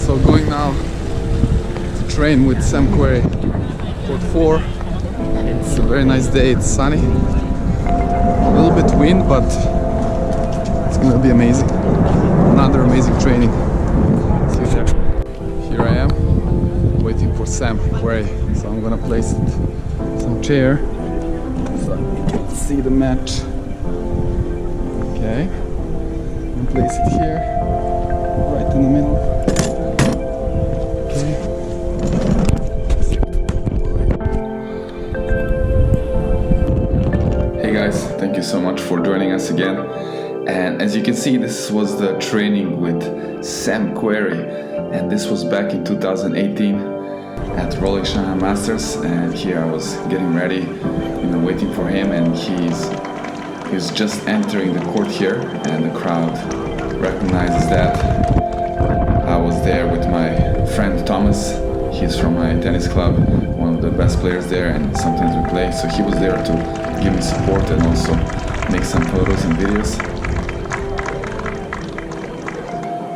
So going now to train with Sam Querrey, court 4. It's a very nice day, it's sunny, a little bit wind, but it's gonna be amazing. Another amazing training. See you there. Here I am, waiting for Sam Querrey. So I'm gonna place some chair so you can see the match. Okay, and place it here, right in the middle. Okay. Hey guys, thank you so much for joining us again. And as you can see, this was the training with Sam Querrey, and this was back in 2018 at Rolex Shanghai Masters. And here I was getting ready, waiting for him, and he's just entering the court here, and the crowd recognizes that. I was there with my friend Thomas. He's from my tennis club, one of the best players there, and sometimes we play. So he was there to give me support and also make some photos and videos.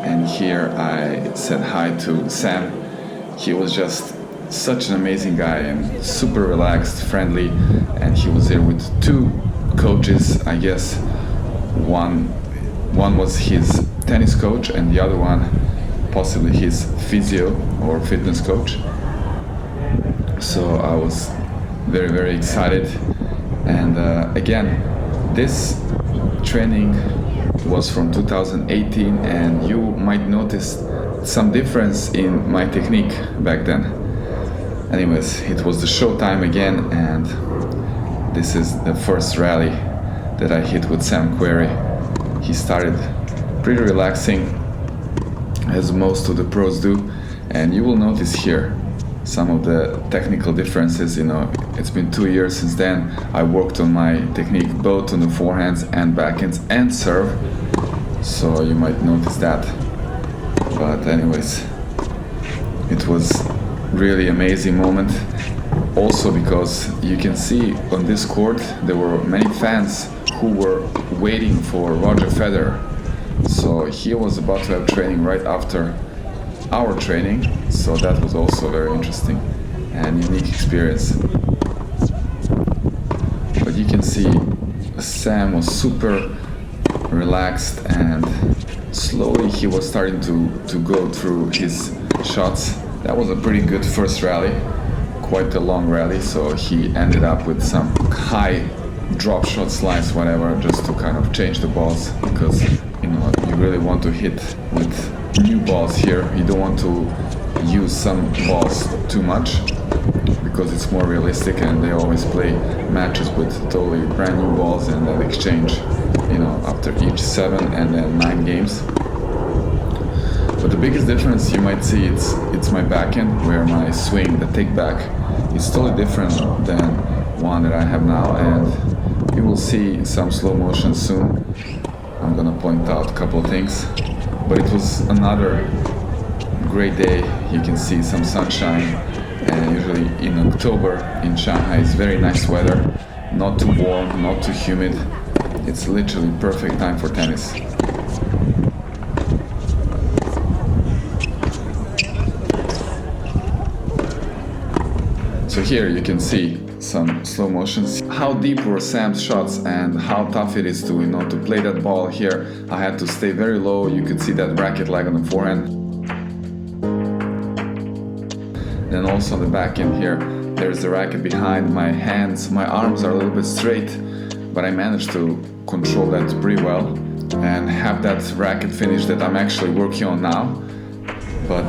And here I said hi to Sam. He was just such an amazing guy and super relaxed, friendly, and he was there with two coaches, I guess. One was his tennis coach, and the other one possibly his physio or fitness coach. So I was very, very excited. And again, this training was from 2018, and you might notice some difference in my technique back then. Anyways, it was the show time again, and this is the first rally that I hit with Sam Querrey. He started pretty relaxing, as most of the pros do, and you will notice here some of the technical differences. It's been 2 years since then. I worked on my technique both on the forehands and backhands and serve, so you might notice that. But anyways, it was really amazing moment. Also because you can see on this court there were many fans who were waiting for Roger Federer. So he was about to have training right after our training, so that was also very interesting and unique experience. But you can see Sam was super relaxed, and slowly he was starting to go through his shots. That was a pretty good first rally, quite a long rally, so he ended up with some high drop shot slice, whatever, just to kind of change the balls, because you really want to hit with new balls here. You don't want to use some balls too much, because it's more realistic, and they always play matches with totally brand new balls, and then exchange after each 7 and then 9 games. But the biggest difference you might see, it's my backhand, where my swing, the take back, is totally different than one that I have now, and you will see some slow motion soon. I'm gonna point out a couple of things, but it was another great day. You can see some sunshine, and usually in October in Shanghai it's very nice weather, not too warm, not too humid. It's literally perfect time for tennis. So here you can see some slow motions. How deep were Sam's shots and how tough it is to to play that ball here. I had to stay very low. You could see that racket lag on the forehand. Then also on the backhand here, there's the racket behind my hands. My arms are a little bit straight, but I managed to control that pretty well and have that racket finish that I'm actually working on now. But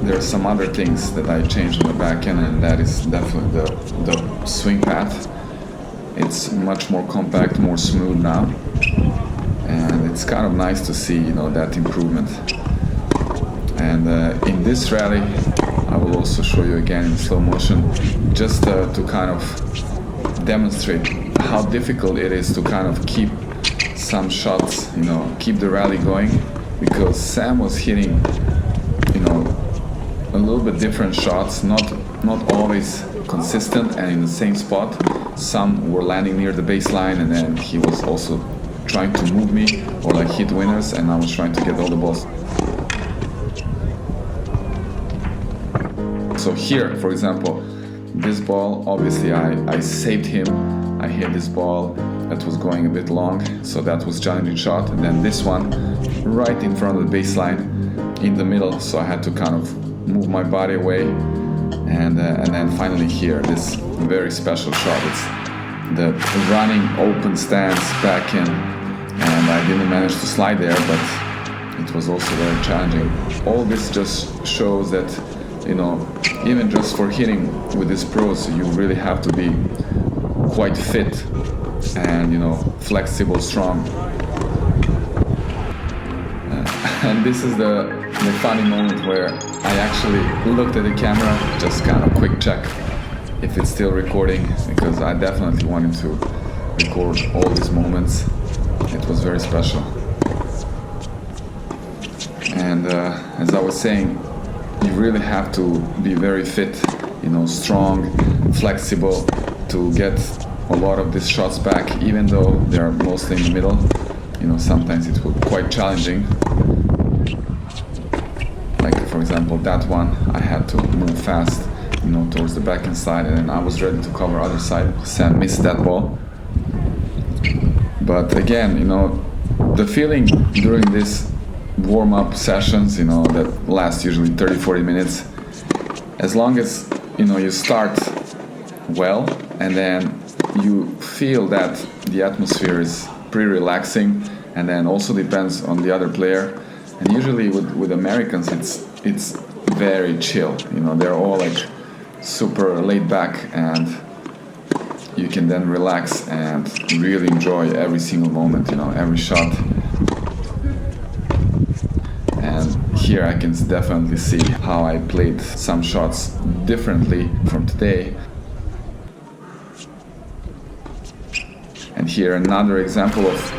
there are some other things that I changed on the backhand, and that is definitely the swing path. It's much more compact, more smooth now, and it's kind of nice to see that improvement. And in this rally, I will also show you again in slow motion, just to kind of demonstrate how difficult it is to kind of keep some shots, keep the rally going, because Sam was hitting a little bit different shots, not always consistent and in the same spot. Some were landing near the baseline, and then he was also trying to move me or hit winners, and I was trying to get all the balls. So here, for example, this ball, obviously I saved him. I hit this ball that was going a bit long, so that was challenging shot. And then this one, right in front of the baseline, in the middle, so I had to kind of move my body away. And then finally here, this very special shot. It's the running open stance back in, and I didn't manage to slide there, but it was also very challenging. All this just shows that, you know, even just for hitting with these pros, you really have to be quite fit and, you know, flexible, strong. And this is the funny moment where I actually looked at the camera, just kind of quick check if it's still recording, because I definitely wanted to record all these moments. It was very special. And as I was saying, you really have to be very fit, you know, strong, flexible to get a lot of these shots back, even though they are mostly in the middle. You know, sometimes it was quite challenging. Like, for example, that one, I had to move fast, you know, towards the backhand side, and then I was ready to cover other side. Sam missed that ball. But again, you know, the feeling during this warm-up sessions, you know, that last usually 30-40 minutes, as long as, you know, you start well and then you feel that the atmosphere is pretty relaxing, and then also depends on the other player. And usually with Americans, it's very chill, you know, they're all like super laid back, and you can then relax and really enjoy every single moment, you know, every shot. And here I can definitely see how I played some shots differently from today. And here another example of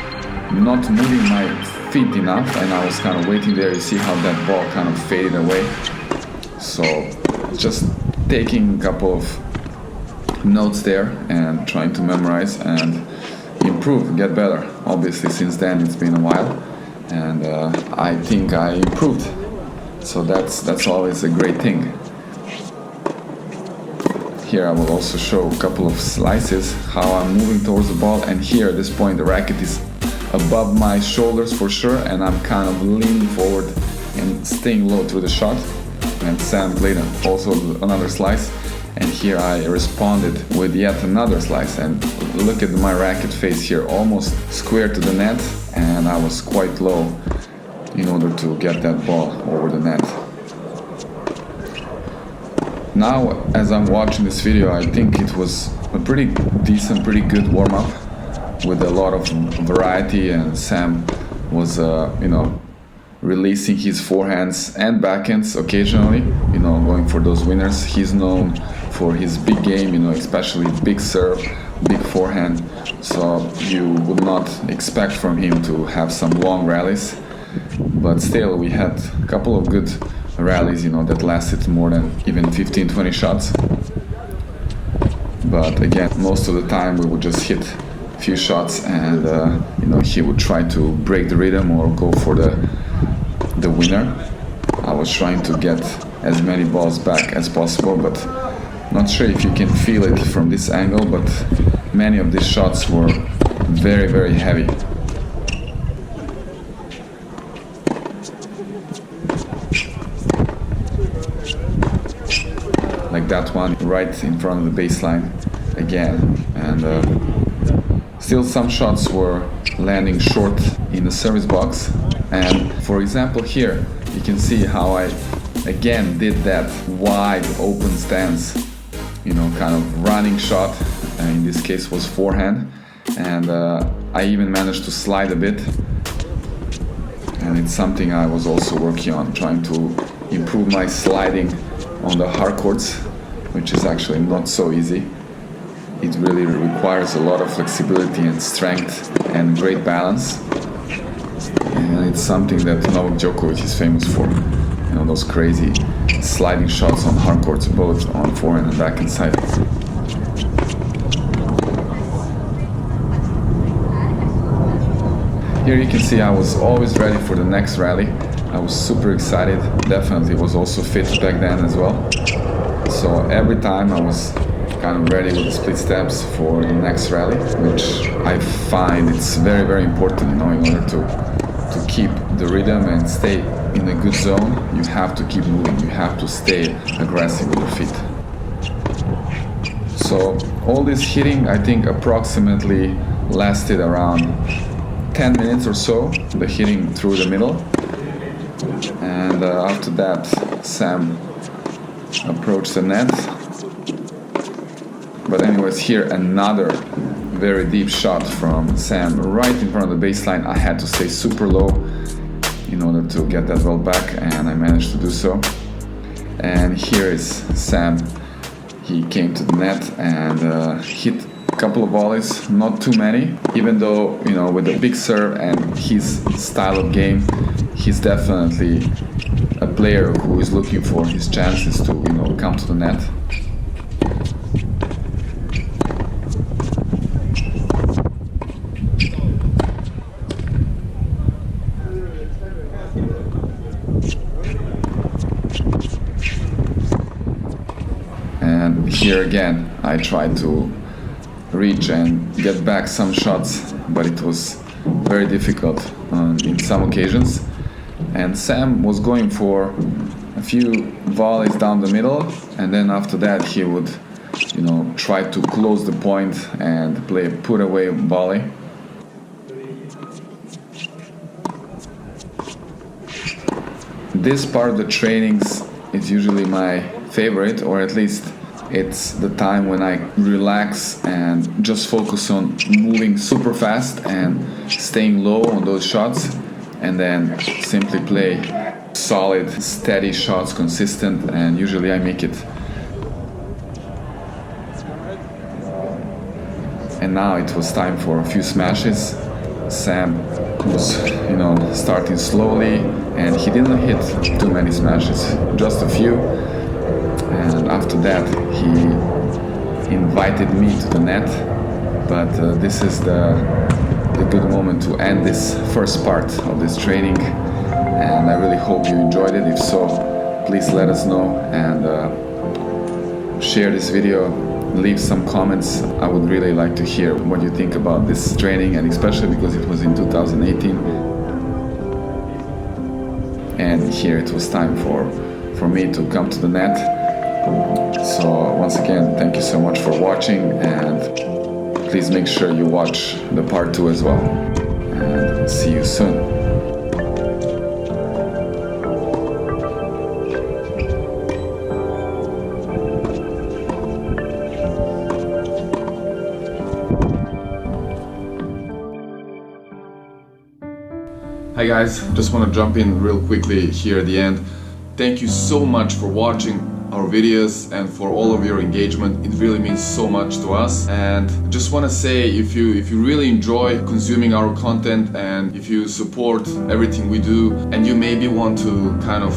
not moving my feet enough, and I was kind of waiting there. You see how that ball kind of faded away. So just taking a couple of notes there and trying to memorize and improve, get better. Obviously since then it's been a while, and I think I improved. So that's always a great thing. Here I will also show a couple of slices, how I'm moving towards the ball, and here at this point the racket is above my shoulders for sure, and I'm kind of leaning forward and staying low through the shot. And Sam played also another slice, and here I responded with yet another slice. And look at my racket face here, almost square to the net, and I was quite low in order to get that ball over the net. Now, as I'm watching this video, I think it was a pretty decent, pretty good warm-up with a lot of variety, and Sam was, you know, releasing his forehands and backhands occasionally, you know, going for those winners. He's known for his big game, you know, especially big serve, big forehand, so you would not expect from him to have some long rallies, but still we had a couple of good rallies, you know, that lasted more than even 15-20 shots. But again, most of the time we would just hit a few shots, and you know, he would try to break the rhythm or go for the winner. I was trying to get as many balls back as possible, but not sure if you can feel it from this angle, but many of these shots were very, very heavy. Like that one right in front of the baseline again, and still some shots were landing short in the service box. And for example here you can see how I again did that wide open stance, you know, kind of running shot, in this case was forehand, and I even managed to slide a bit, and it's something I was also working on, trying to improve my sliding on the hard courts, which is actually not so easy. It really requires a lot of flexibility and strength and great balance, and it's something that Novak Djokovic is famous for, you know, those crazy sliding shots on hard courts, both on forehand and backhand side. Here you can see I was always ready for the next rally. I was super excited, definitely was also fit back then as well. So every time I was kind of ready with the split steps for the next rally, which I find it's very, very important, in order to keep the rhythm and stay in a good zone. You have to keep moving, you have to stay aggressive with your feet. So all this hitting, I think, approximately lasted around 10 minutes or so, the hitting through the middle. And after that, Sam approached the net. But anyways, here another very deep shot from Sam right in front of the baseline. I had to stay super low in order to get that ball back, and I managed to do so. And here is Sam. He came to the net and hit a couple of volleys, not too many, even though, with a big serve and his style of game, he's definitely a player who is looking for his chances to, come to the net. And here again, I tried to reach and get back some shots, but it was very difficult in some occasions. And Sam was going for a few volleys down the middle, and then after that he would, try to close the point and play a put away volley. This part of the trainings is usually my favorite, or at least it's the time when I relax and just focus on moving super fast and staying low on those shots, and then simply play solid, steady shots, consistent, and usually I make it. And now it was time for a few smashes. Sam was, starting slowly, and he didn't hit too many smashes, just a few. And after that, he invited me to the net. But this is the good moment to end this first part of this training. And I really hope you enjoyed it. If so, please let us know and share this video. Leave some comments. I would really like to hear what you think about this training, and especially because it was in 2018. And here it was time for me to come to the net. So once again, thank you so much for watching, and please make sure you watch the part 2 as well. And see you soon. Hi guys, just want to jump in real quickly here at the end. Thank you so much for watching our videos and for all of your engagement. It really means so much to us. And just want to say, if you really enjoy consuming our content and if you support everything we do, and you maybe want to kind of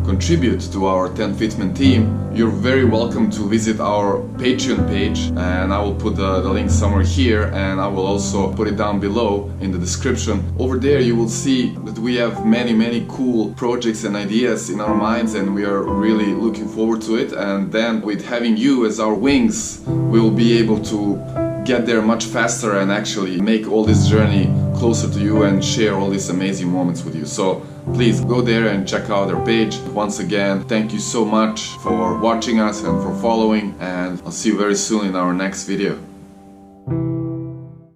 contribute to our TENFITMEN team, you're very welcome to visit our Patreon page, and I will put the link somewhere here, and I will also put it down below in the description. Over there you will see that we have many cool projects and ideas in our minds, and we are really looking forward to it. And then with having you as our wings, we will be able to get there much faster and actually make all this journey closer to you and share all these amazing moments with you. So please go there and check out our page. Once again, thank you so much for watching us and for following, and I'll see you very soon in our next video.